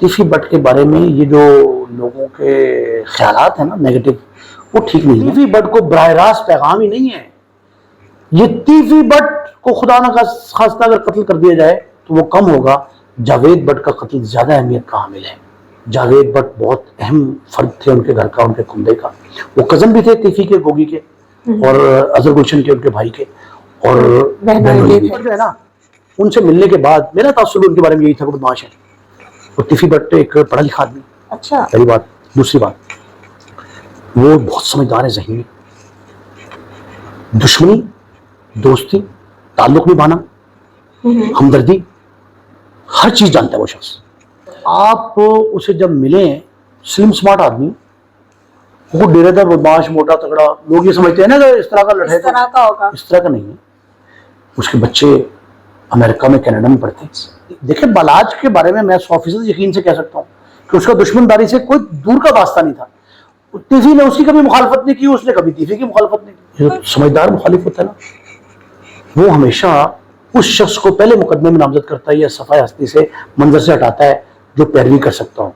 टिफी but के बारे में ये जो लोगों के ख्यालात हैं ना नेगेटिव, वो ठीक नहीं है। टिफी बट को बराह रास्त पैगाम ही नहीं है। ये टिफी बट को खुदा न खास्ता अगर कत्ल कर दिया जाए तो वो कम होगा। जावेद बट का कत्ल ज्यादा अहमियत का हामिल है। जावेद बट बहुत अहम फर्द थे उनके घर का, उनके कुंबे का। वो कजन भी थे टिफी के, गोगी के, और अजहर गुलशन के, उनके भाई के, और बहनोई भी जो है ना। उनसे मिलने के बाद मेरा तासुब उनके बारे में यही था कि बदमाश है। और टिफी बट एक पढ़ा लिखा आदमी। अच्छा, पहली बात। दूसरी बात, वो बहुत समझदार है, ज़हीन। दुश्मनी, दोस्ती, ताल्लुक निभाना, हमदर्दी, हर चीज जानता है वो शख्स। आप उसे जब मिले, स्लिम स्मार्ट आदमी, वो डेरेदार, बदमाश, मोटा तगड़ा, लोग ये समझते हैं ना कि इस तरह का लड़े, इस तरह का होगा, इस तरह का नहीं है। उसके बच्चे अमेरिका में, कनाडा में पढ़ते हैं। देखिए, बलाज के बारे में मैं 100% यकीन से कह सकता हूँ कि उसका दुश्मनदारी से कोई दूर का वास्ता नहीं था। टीफी ने उसकी कभी मुखालफत नहीं की, उसने कभी टीफी की मुखालफत नहीं की। जो समझदार मुखालिफ होता है ना, वो हमेशा उस शख्स को पहले मुकदमे में नामजद करता है या सफाई हस्ती से, मंजर से हटाता है जो पैरवी कर सकता हो।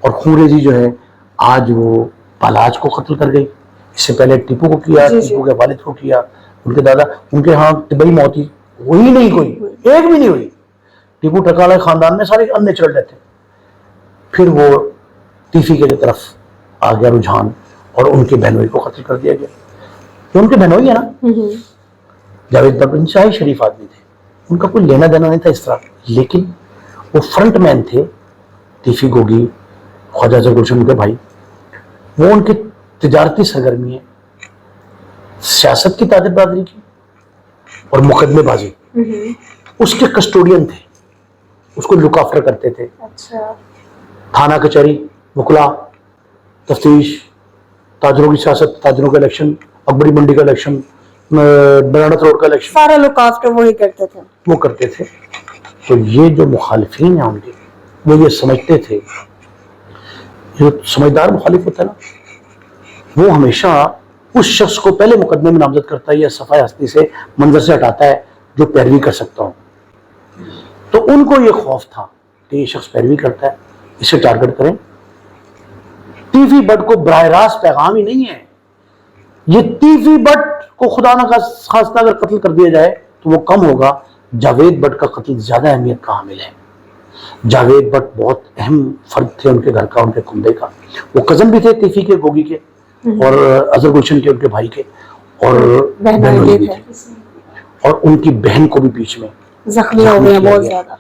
और खूनरेजी जो है, आज वो बलाज को कत्ल कर गई, इससे पहले टीपू को किया, टीपू के वालिद को किया, उनके दादा, उनके यहाँ तिब्बई मौत हुई नहीं, कोई एक भी नहीं हुई। टीपू टकाला खानदान में सारे अननेचुरल डेथ थे। फिर वो टीफी की तरफ आ गया रुझान, और उनके बहनोई को कत्ल कर दिया गया। तो उनके बहनोई है ना, जावेद बट इंतहाई शरीफ आदमी थे, उनका कोई लेना देना नहीं था इस तरह, लेकिन वो फ्रंट मैन थे। टीफी, गोगी, ख्वाजा अजहर गुलशन के भाई, वो उनकी तिजारती सरगर्मी है, सियासत की ताजर बरादरी की और मुकदमेबाजी, उसके कस्टोडियन थे, उसको लुक आफ्टर करते थे। अच्छा। थाना कचहरी, वकला, तफ्तीश, ताजरों की सियासत, ताजरों का इलेक्शन, अकबरी मंडी का इलेक्शन, बनारस रोड का इलेक्शन, सारा लुक आफ्टर वही करते थे, वो करते थे। तो ये जो मुखालिफिन है उनके, वो ये समझते थे, जो समझदार मुखालिफ होता है ना, वो हमेशा उस शख्स को पहले मुकदमे में नामजद करता है या सफाई हस्ती से, मंजर से हटाता है जो पैरवी कर सकता हो। तो उनको ये खौफ था कि ये शख्स पैरवी करता है, इसे टारगेट करें। टीफी बट को बराह रास्त पैगाम ही नहीं है। ये टीफी बट को खुदा न खास्ता अगर कत्ल कर दिया जाए तो वो कम होगा। जावेद बट का कत्ल ज्यादा अहमियत का हामिल है। जावेद बट बहुत अहम फर्द थे उनके घर का, उनके कुंबे का। वो कजन भी थे टीफी के, गोगी के, और अजहर गुलशन के, उनके भाई के, और बहनोई भी थे। और उनकी बहन को भी बीच में जख्मी हो गए बहुत ज्यादा।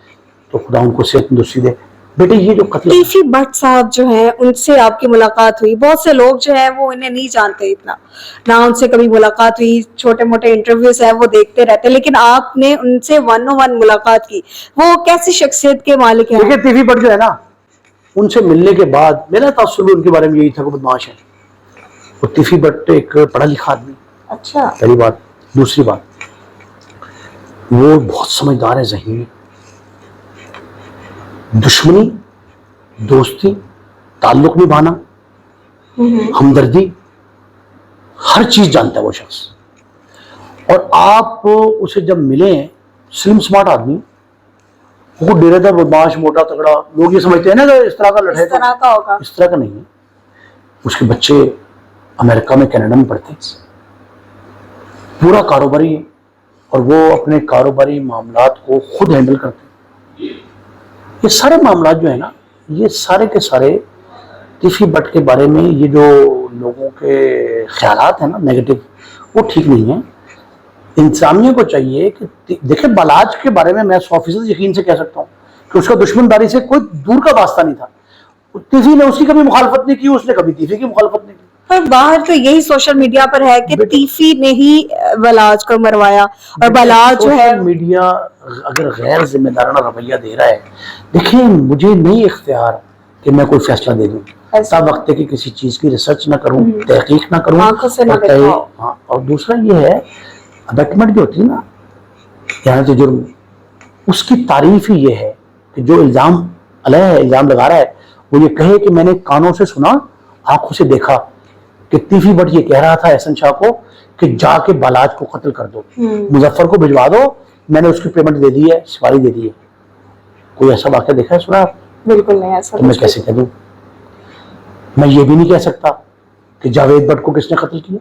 तो खुदा उनको सेहत तंदुरुस्ती दे। बेटे, ये जो कत्ल टीफी बट साहब जो हैं, उनसे आपकी मुलाकात हुई। बहुत से लोग जो हैं वो इन्हें नहीं जानते इतना, ना उनसे कभी मुलाकात हुई, छोटे मोटे इंटरव्यूज है वो देखते रहते, लेकिन आपने उनसे 1-on-1 मुलाकात की। वो कैसी शख्सियत के मालिक हैं? देखिए, टीफी बट जो है ना, उनसे मिलने के बाद मेरा तासुब उनके बारे में यही था कि बदमाश है। और टीफी बट एक पढ़ा लिखा आदमी। अच्छा, पहली बात। दूसरी बात, वो बहुत समझदार है, ज़हीन। दुश्मनी, दोस्ती, ताल्लुक निभाना, हमदर्दी, हर चीज जानता है वो शख्स। और आप उसे जब मिले, स्लिम स्मार्ट आदमी, वो डेरेदार, बदमाश, मोटा तगड़ा, लोग ये समझते हैं ना कि इस तरह का लड़े, इस तरह का होगा, इस तरह का नहीं है। उसके बच्चे अमेरिका में, कनाडा में पढ़ते हैं, पूरा कारोबारी है, और वो अपने कारोबारी मामलात को खुद हैंडल करते हैं। ये सारे मामलात जो है ना, ये सारे के सारे टीफी बट के बारे में ये जो लोगों के ख्यालात हैं ना नेगेटिव, वो ठीक नहीं है। इंसानिया को चाहिए कि देखिए, बलाज के बारे में मैं 100% यकीन से कह सकता हूँ कि उसका दुश्मनदारी से कोई दूर का वास्ता नहीं था। टीफी ने उसकी कभी मुखालफत नहीं की, उसने कभी टीफी की मुखालफत नहीं की। पर बाहर तो यही सोशल मीडिया पर है कि टीफी ने ही बलाज को मरवाया, और बलाज जो है, मीडिया अगर गैर जिम्मेदाराना रवैया दे रहा है, देखिए, मुझे नहीं इख्तियार कि मैं कोई फैसला दे दूं। ऐसा वक्त है कि किसी चीज की रिसर्च ना करूं, तहकीक ना करूं, हाँ। और दूसरा ये है, अबेटमेंट जो होती है ना, यहाँ से जुर्म, उसकी तारीफ ही ये है कि जो इल्जाम इल्जाम लगा रहा है, वो ये कहे कि मैंने कानों से सुना, आंखों से देखा कि टीफी बट ये कह रहा था एहसन शाह को कि जाके बलाज को कत्ल कर दो, मुजफ्फर को भिजवा दो, मैंने उसकी पेमेंट दे दी है, सिपाही दे दी है। कोई ऐसा वाक़या देखा है, सुना? بالکل نہیں ایسا تو میں کیسے کہہ دوں؟ میں یہ بھی نہیں کہہ سکتا کہ جاوید بٹ کو کس نے قتل کیا.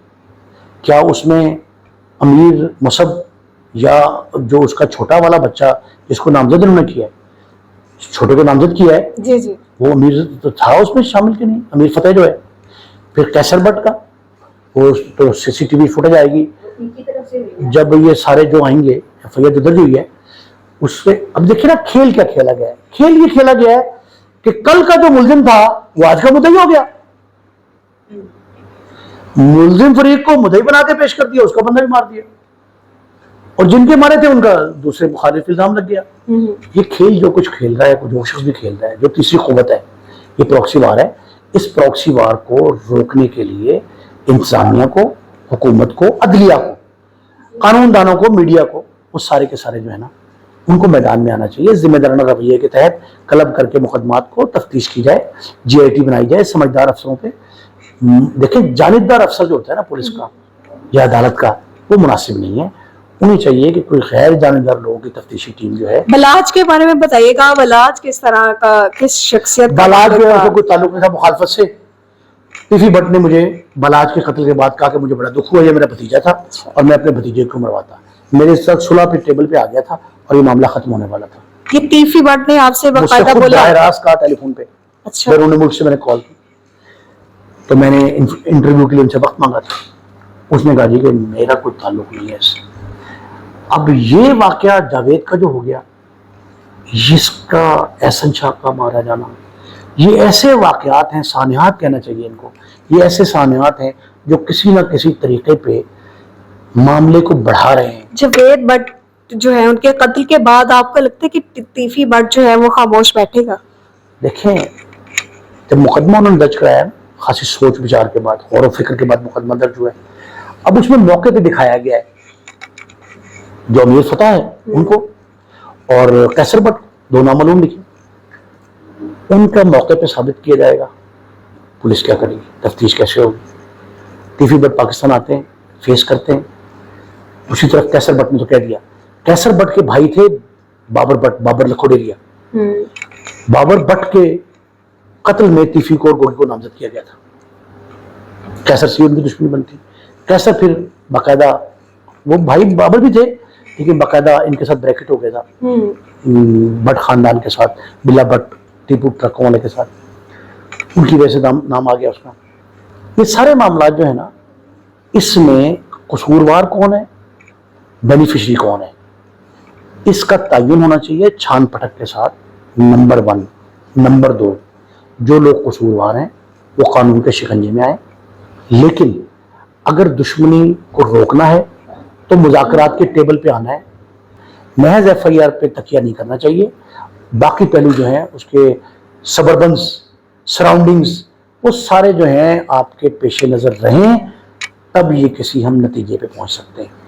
کیا اس میں امیر مصب یا جو اس کا چھوٹا والا بچہ جس کو نامزد انہوں نے کیا ہے، چھوٹے کو نامزد کیا ہے، جی جی وہ امیر تو تھا اس میں شامل کہ نہیں؟ امیر فتح جو ہے. پھر کیسر بٹ کا وہ تو سی سی ٹی وی فوٹیج آئے گی جب یہ سارے جو آئیں گے. ایف آئی آر جو درج ہوئی ہے اس سے اب دیکھیں نا کھیل کیا کھیلا گیا ہے. کھیل یہ کھیلا گیا ہے کہ کل کا جو ملزم تھا وہ آج کا مدعی ہو گیا. ملزم فریق کو مدعی بنا کے پیش کر دیا، اس کا بندہ بھی مار دیا، اور جن کے مارے تھے ان کا دوسرے مخالف الزام لگ گیا. یہ کھیل جو کچھ کھیل رہا ہے، جو شخص بھی کھیل رہا ہے، جو تیسری قوت ہے، یہ پراکسی وار ہے. اس پراکسی وار کو روکنے کے لیے انتظامیہ کو، حکومت کو، عدلیہ کو، قانون دانوں کو، میڈیا کو، وہ سارے کے سارے جو ہے نا ان کو میدان میں آنا چاہیے. ذمہ دارانہ رویے کے تحت قلب کر کے مقدمات کو تفتیش کی جائے، جی آئی ٹی بنائی جائے سمجھدار افسروں پہ. دیکھیں جانبدار افسر جو ہوتا ہے نا پولیس کا یا عدالت کا، وہ مناسب نہیں ہے. انہیں چاہیے کہ کوئی غیر جانبدار لوگوں کی تفتیشی ٹیم جو ہے. بلاج کے بارے میں بتائیے گا، بلاج کس طرح کا، کس شخصیت کا؟ بلاج جو ہے کوئی تعلق نہیں تھا مخالفت سے. ٹیفی بٹ نے مجھے بلاج کے قتل کے بعد کہا کہ مجھے بڑا دکھ ہوا، یہ میرا بھتیجا تھا اور میں اپنے بھتیجے کو مرواتا. میرے ساتھ صلح پہ ٹیبل پہ آ گیا تھا اور یہ معاملہ ختم ہونے والا تھا. یہ ٹیفی بٹ نے آپ سے مجھ سے باقاعدہ خود بولا؟ براہ راست کہا ٹیلی فون پہ. اچھا. بیرون ملک سے میں نے کال کی تو میں نے انٹرویو کے لیے ان سے وقت مانگا تھا. اس نے کہا جی کہ میرا کوئی تعلق نہیں ہے اس سے. اب یہ واقعہ جاوید کا جو ہو گیا، اس کا احسن شاہ کا مارا جانا، یہ ایسے واقعات ہیں، سانحات کہنا چاہیے ان کو. یہ ایسے سانحات ہیں جو کسی نہ کسی طریقے پہ معاملے کو بڑھا رہے ہیں. جاوید بٹ جو ہے ان کے قتل کے بعد آپ کو لگتا ہے کہ ٹیفی بٹ جو ہے وہ خاموش بیٹھے گا؟ دیکھیں جب مقدمہ انہوں نے درج کرایا خاصی سوچ بچار کے بعد، غور و فکر کے بعد مقدمہ درج ہوا ہے. اب اس میں موقع پہ دکھایا گیا ہے جو امیر فتح ہے ان کو اور کیسر بٹ، دو نامعلوم لکھے، ان کا موقع پہ ثابت کیا جائے گا. پولیس کیا کرے گی، تفتیش کیسے ہوگی. ٹیفی بٹ پاکستان آتے ہیں، فیس کرتے ہیں. اسی طرح کیسر بٹ نے تو کہہ دیا. کیسر بٹ کے بھائی تھے بابر بٹ، بابر لکھوڈیریا. بابر بٹ کے قتل میں ٹیفی کو اور گوگی کو نامزد کیا گیا تھا. کیسر سے ان کی دشمنی بنتی. کیسر پھر باقاعدہ، وہ بھائی بابر بھی تھے لیکن باقاعدہ ان کے ساتھ بریکٹ ہو گیا تھا بٹ خاندان کے ساتھ، بلا بٹ ٹیپو ٹرکوں والے کے ساتھ. ان کی وجہ سے نام آ گیا اس کا. یہ سارے معاملات جو ہے نا، اس میں قصوروار کون ہے، بینیفیشری کون ہے، اس کا تعین ہونا چاہیے چھان پٹک کے ساتھ. نمبر 1. نمبر 2، جو لوگ قصوروار ہیں وہ قانون کے شکنجے میں آئیں. لیکن اگر دشمنی کو روکنا ہے تو مذاکرات کے ٹیبل پہ آنا ہے. محض ایف آئی آر پہ تکیہ نہیں کرنا چاہیے. باقی پہلو جو ہیں اس کے سبربنز، سراؤنڈنگز، وہ سارے جو ہیں آپ کے پیش نظر رہیں، تب یہ کسی ہم نتیجے پہ پہنچ سکتے ہیں.